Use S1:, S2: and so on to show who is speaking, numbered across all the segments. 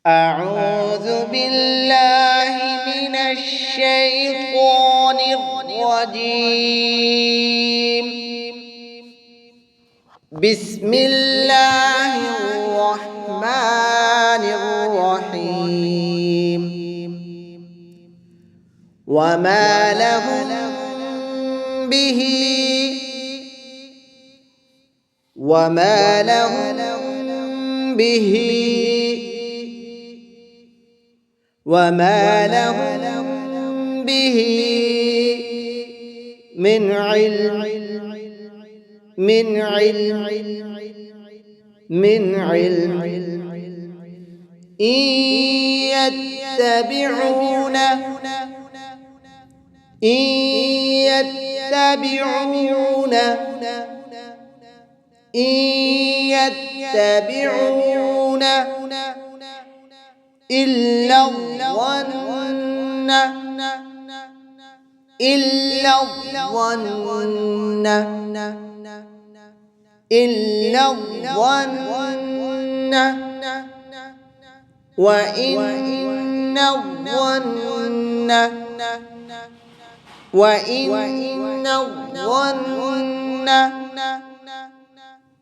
S1: أعوذ بالله من الشيطان الرجيم. بسم الله الرحمن الرحيم. وما لهم به من علم إن يتبعون إلا الظن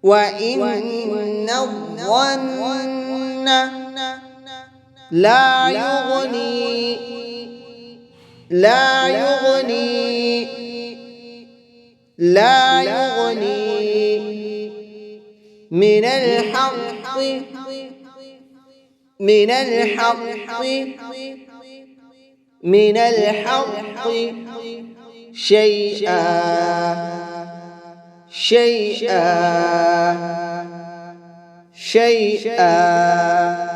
S1: وإن الظن لا يغني من الحق شيئا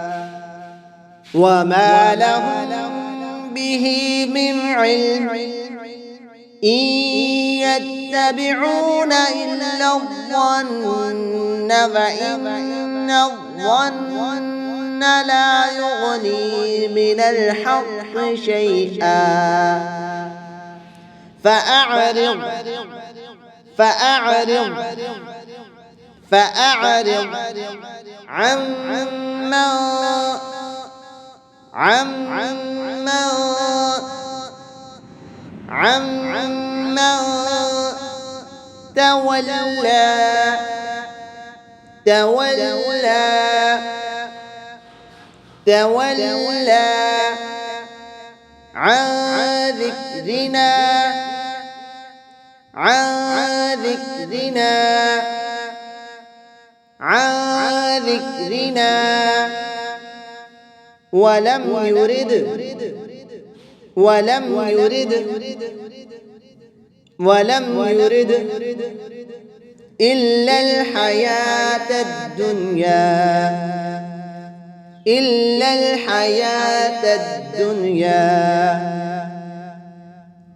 S1: وما لهم به من علم إن يتبعون إلا الظن فإن الظن لا يغني من الحق شيئا فأعرض عمن تولى عن ذكرنا ولم يرد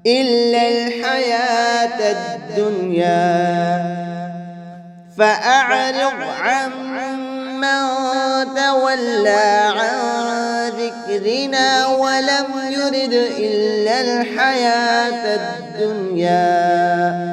S1: إلا الحياة الدنيا فأعرض عمن تولى عن ذكرنا ولم يرد إلا الحياة الدنيا